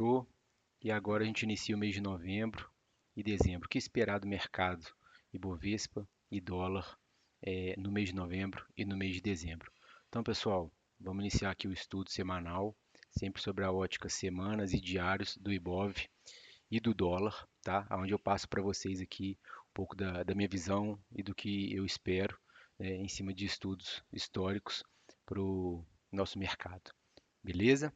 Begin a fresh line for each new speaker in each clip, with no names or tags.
Fechou? E agora a gente inicia o mês de novembro e dezembro. O que esperar do mercado Ibovespa e dólar no mês de novembro e no mês de dezembro? Então, pessoal, vamos iniciar aqui o estudo semanal, sempre sobre a ótica semanas e diários do Ibov e do dólar, tá? Onde eu passo para vocês aqui um pouco da minha visão e do que eu espero, em cima de estudos históricos para o nosso mercado. Beleza?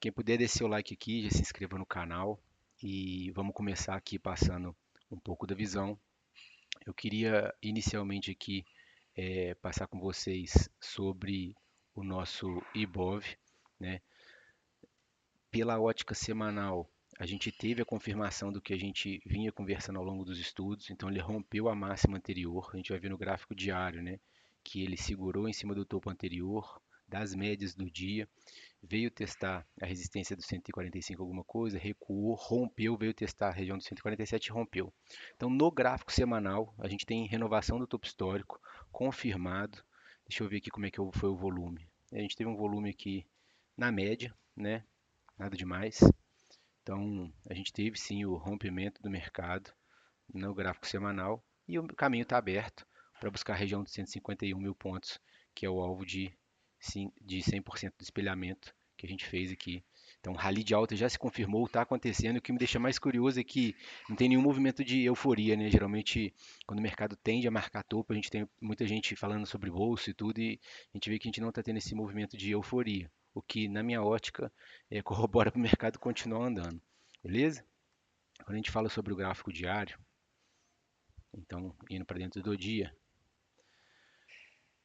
Quem puder descer o like aqui, já se inscreva no canal e vamos começar aqui passando um pouco da visão. Eu queria inicialmente aqui passar com vocês sobre o nosso Ibov, né? Pela ótica semanal, a gente teve a confirmação do que a gente vinha conversando ao longo dos estudos, então ele rompeu a máxima anterior. A gente vai ver no gráfico diário, né, que ele segurou em cima do topo anterior, das médias do dia, veio testar a resistência do 145 alguma coisa, recuou, rompeu, veio testar a região do 147 e rompeu. Então, no gráfico semanal, a gente tem renovação do topo histórico confirmado. Deixa eu ver aqui como é que foi o volume. A gente teve um volume aqui na média, né? Nada demais. Então, a gente teve sim o rompimento do mercado no gráfico semanal e o caminho está aberto para buscar a região de 151 mil pontos, que é o alvo de 100% do espelhamento que a gente fez aqui. Então, o rally de alta já se confirmou, está acontecendo. O que me deixa mais curioso é que não tem nenhum movimento de euforia, né? Geralmente, quando o mercado tende a marcar topo, a gente tem muita gente falando sobre bolsa e tudo, e a gente vê que a gente não está tendo esse movimento de euforia, o que, na minha ótica, corrobora para o mercado continuar andando. Beleza? Quando a gente fala sobre o gráfico diário, então, indo para dentro do dia,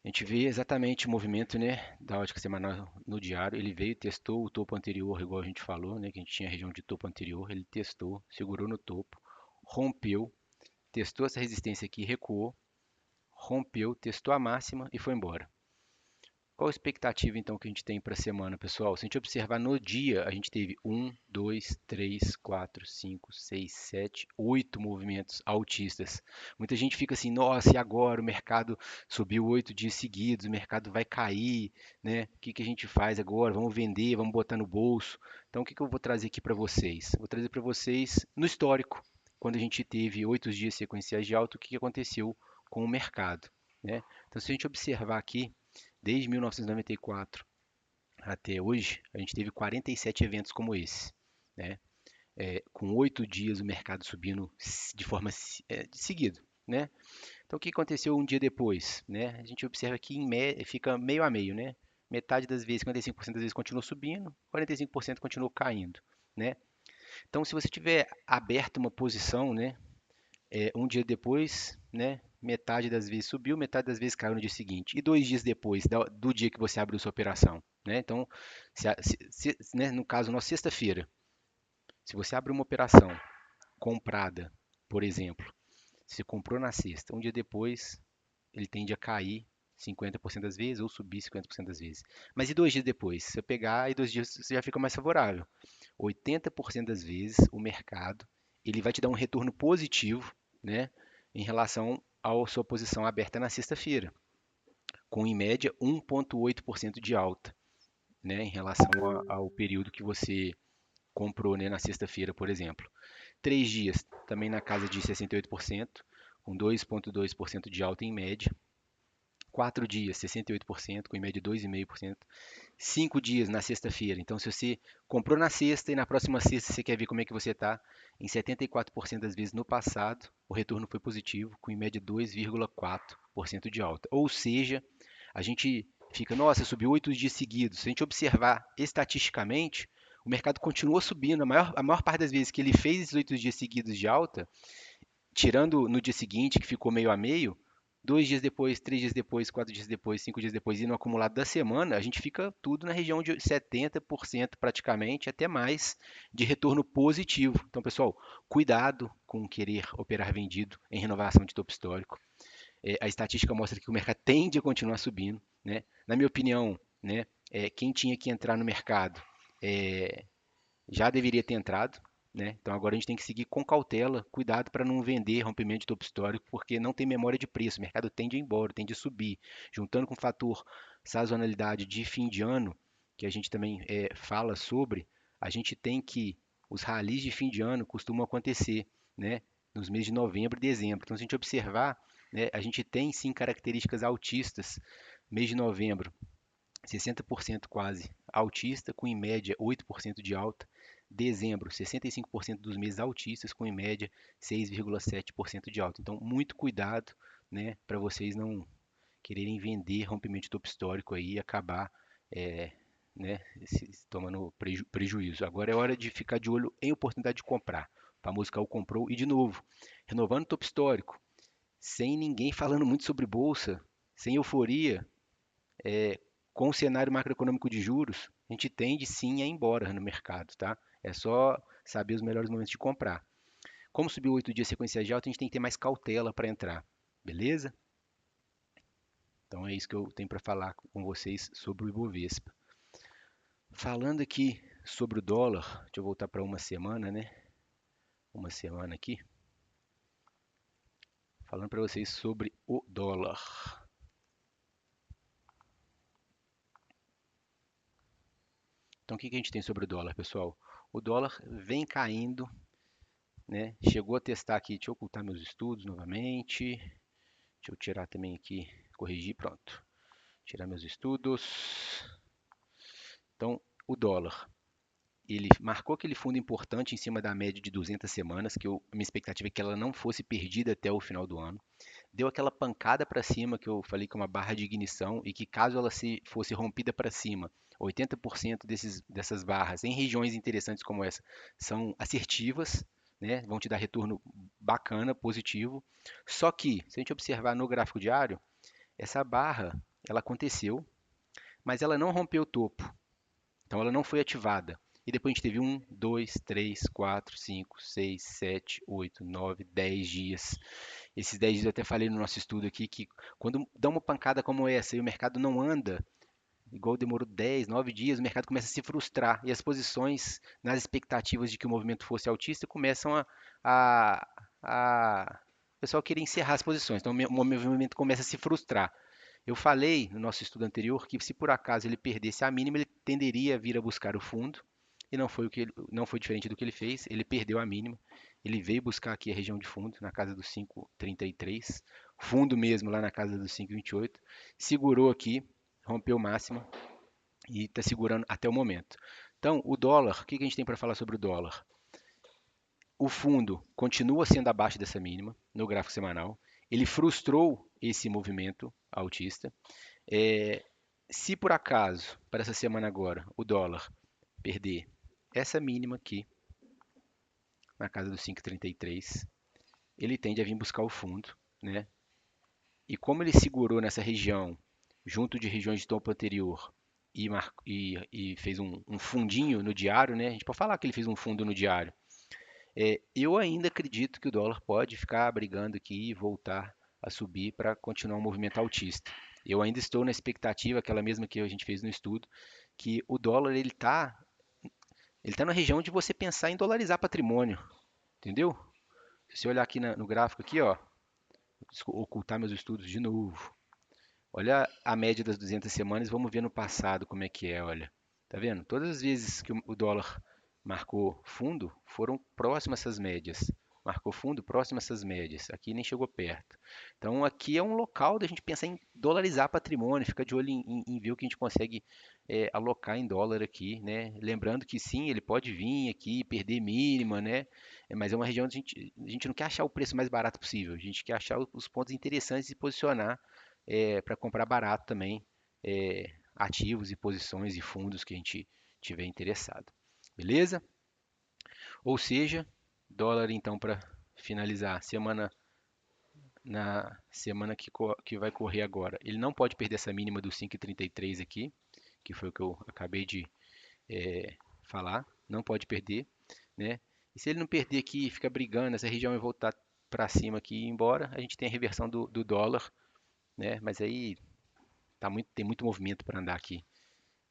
a gente vê exatamente o movimento, né, da ótica semanal no diário. Ele veio, testou o topo anterior, igual a gente falou, né, que a gente tinha a região de topo anterior. Ele testou, segurou no topo, rompeu, testou essa resistência aqui, recuou, rompeu, testou a máxima e foi embora. Qual a expectativa então que a gente tem para a semana, pessoal? Se a gente observar no dia, a gente teve um, 2, 3, 4, 5, 6, 7, 8 movimentos altistas. Muita gente fica assim, nossa, e agora? O mercado subiu 8 dias seguidos, o mercado vai cair, né? O que que a gente faz agora? Vamos vender, vamos botar no bolso. Então, o que que eu vou trazer aqui para vocês? Vou trazer para vocês no histórico, quando a gente teve 8 dias sequenciais de alta, o que que aconteceu com o mercado, né? Então, se a gente observar aqui, desde 1994 até hoje, a gente teve 47 eventos como esse, né? Com 8 dias o mercado subindo de forma seguida, né? Então o que aconteceu um dia depois, né? A gente observa que fica meio a meio, né? Metade das vezes, 55% das vezes continuou subindo, 45% continuou caindo, né? Então se você tiver aberto uma posição, né, um dia depois, né, metade das vezes subiu, metade das vezes caiu no dia seguinte. E 2 dias depois do dia que você abriu sua operação, né? Então, né, no caso, na sexta-feira, se você abre uma operação comprada, por exemplo, você comprou na sexta, um dia depois ele tende a cair 50% das vezes ou subir 50% das vezes. Mas e 2 dias depois? Se você pegar e 2 dias você já fica mais favorável. 80% das vezes o mercado ele vai te dar um retorno positivo, né, em relação à sua posição aberta na sexta-feira, com em média 1,8% de alta, né, em relação ao período que você comprou, né, na sexta-feira, por exemplo. 3 dias também na casa de 68%, com 2,2% de alta em média. 4 dias, 68%, com em média 2,5%. 5 dias na sexta-feira. Então, se você comprou na sexta e na próxima sexta você quer ver como é que você está, em 74% das vezes no passado, o retorno foi positivo, com em média 2,4% de alta. Ou seja, a gente fica, nossa, subiu 8 dias seguidos. Se a gente observar estatisticamente, o mercado continua subindo. A maior parte das vezes que ele fez esses 8 dias seguidos de alta, tirando no dia seguinte, que ficou meio a meio, 2 dias depois, 3 dias depois, 4 dias depois, 5 dias depois, e no acumulado da semana, a gente fica tudo na região de 70% praticamente, até mais, de retorno positivo. Então, pessoal, cuidado com querer operar vendido em renovação de topo histórico. A estatística mostra que o mercado tende a continuar subindo, né? Na minha opinião, né, quem tinha que entrar no mercado é, já deveria ter entrado, né? Então agora a gente tem que seguir com cautela, cuidado para não vender rompimento de topo histórico, porque não tem memória de preço, o mercado tende a ir embora, tende a subir, juntando com o fator sazonalidade de fim de ano, que a gente também fala sobre, a gente tem que os ralis de fim de ano costumam acontecer, né, nos meses de novembro e dezembro. Então, se a gente observar, né, a gente tem sim características altistas. Mês de novembro, 60% quase altista, com em média 8% de alta. Dezembro, 65% dos meses altistas, com em média 6,7% de alta. Então, muito cuidado, né, para vocês não quererem vender rompimento de topo histórico aí e acabar, é, né, tomando prejuízo. Agora é hora de ficar de olho em oportunidade de comprar. O famoso caiu, comprou e de novo, renovando o topo histórico, sem ninguém falando muito sobre bolsa, sem euforia, com o cenário macroeconômico de juros, a gente tende sim a ir embora no mercado, tá? É só saber os melhores momentos de comprar. Como subiu 8 dias sequenciais de alta, a gente tem que ter mais cautela para entrar, beleza? Então é isso que eu tenho para falar com vocês sobre o Ibovespa. Falando aqui sobre o dólar, deixa eu voltar para uma semana, né? Uma semana aqui. Falando para vocês sobre o dólar. Então o que a gente tem sobre o dólar, pessoal? O dólar vem caindo, né? Chegou a testar aqui, deixa eu ocultar meus estudos novamente. Deixa eu tirar também aqui, corrigir, pronto. Tirar meus estudos. Então, o dólar, ele marcou aquele fundo importante em cima da média de 200 semanas, que a minha expectativa é que ela não fosse perdida até o final do ano. Deu aquela pancada para cima que eu falei que é uma barra de ignição e que caso ela se fosse rompida para cima, 80% dessas barras em regiões interessantes como essa são assertivas, né? Vão te dar retorno bacana, positivo. Só que, se a gente observar no gráfico diário, essa barra ela aconteceu, mas ela não rompeu o topo. Então ela não foi ativada. E depois a gente teve 1, 2, 3, 4, 5, 6, 7, 8, 9, 10 dias. Esses 10 dias eu até falei no nosso estudo aqui que quando dá uma pancada como essa e o mercado não anda, igual demorou 10, 9 dias, o mercado começa a se frustrar e as posições nas expectativas de que o movimento fosse altista começam a, o pessoal querer encerrar as posições. Então o movimento começa a se frustrar. Eu falei no nosso estudo anterior que se por acaso ele perdesse a mínima, ele tenderia a vir a buscar o fundo, e não foi diferente do que ele fez, ele perdeu a mínima, ele veio buscar aqui a região de fundo, na casa dos 5,33, fundo mesmo lá na casa dos 5,28, segurou aqui, rompeu máxima e está segurando até o momento. Então, o dólar, o que a gente tem para falar sobre o dólar? O fundo continua sendo abaixo dessa mínima no gráfico semanal, ele frustrou esse movimento altista. É, se por acaso, para essa semana agora, o dólar perder essa mínima aqui, na casa dos 5,33, ele tende a vir buscar o fundo, né? E como ele segurou nessa região, junto de regiões de topo anterior, e fez um fundinho no diário, né? A gente pode falar que ele fez um fundo no diário. Eu ainda acredito que o dólar pode ficar brigando aqui e voltar a subir para continuar um movimento altista. Eu ainda estou na expectativa, aquela mesma que a gente fez no estudo, que o dólar ele tá na região de você pensar em dolarizar patrimônio, entendeu? Se você olhar aqui no gráfico aqui, ó, ocultar meus estudos de novo. Olha a média das 200 semanas, vamos ver no passado como é que é, olha. Tá vendo? Todas as vezes que o dólar marcou fundo, foram próximas essas médias. Marcou fundo, próximo a essas médias. Aqui nem chegou perto. Então aqui é um local da gente pensar em dolarizar patrimônio, ficar de olho em ver o que a gente consegue alocar em dólar aqui, né? Lembrando que sim, ele pode vir aqui perder mínima, né? Mas é uma região onde a gente não quer achar o preço mais barato possível, a gente quer achar os pontos interessantes e posicionar para comprar barato também ativos e posições e fundos que a gente tiver interessado. Beleza? Ou seja, dólar então para finalizar, na semana que vai correr agora, ele não pode perder essa mínima do 5,33 aqui, que foi o que eu acabei de falar, não pode perder, né? E se ele não perder aqui, fica brigando, essa região vai voltar para cima aqui e ir embora, a gente tem a reversão do dólar, né? Mas aí tem muito movimento para andar aqui.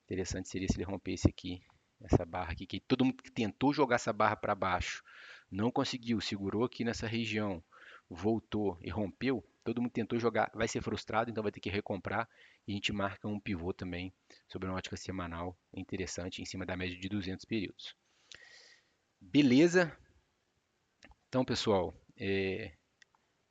Interessante seria se ele rompesse aqui, essa barra aqui, que todo mundo que tentou jogar essa barra para baixo, não conseguiu, segurou aqui nessa região, voltou e rompeu, todo mundo tentou jogar, vai ser frustrado, então vai ter que recomprar, e a gente marca um pivô também sobre uma ótica semanal interessante em cima da média de 200 períodos. Beleza? Então, pessoal,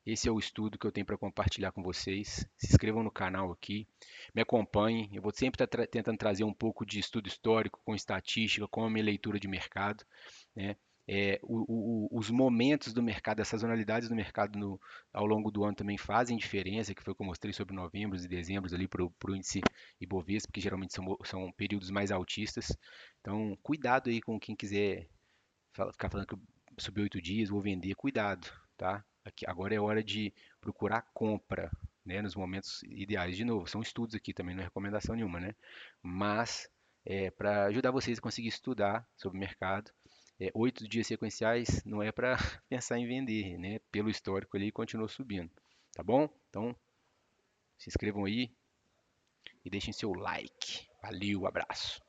esse é o estudo que eu tenho para compartilhar com vocês. Se inscrevam no canal aqui, me acompanhem. Eu vou sempre estar tentando trazer um pouco de estudo histórico, com estatística, com a minha leitura de mercado, né? Os momentos do mercado, as sazonalidades do mercado ao longo do ano também fazem diferença, que foi o que eu mostrei sobre novembros e dezembros ali para o índice Ibovespa, que geralmente são períodos mais altistas. Então, cuidado aí com quem quiser ficar falando que subiu 8 dias, vou vender, cuidado, tá? Aqui, agora é hora de procurar compra, né, nos momentos ideais. De novo, são estudos aqui também, não é recomendação nenhuma, né? Mas para ajudar vocês a conseguir estudar sobre o mercado. 8 dias sequenciais não é para pensar em vender, né? Pelo histórico ali continua subindo, tá bom? Então se inscrevam aí e deixem seu like. Valeu, abraço.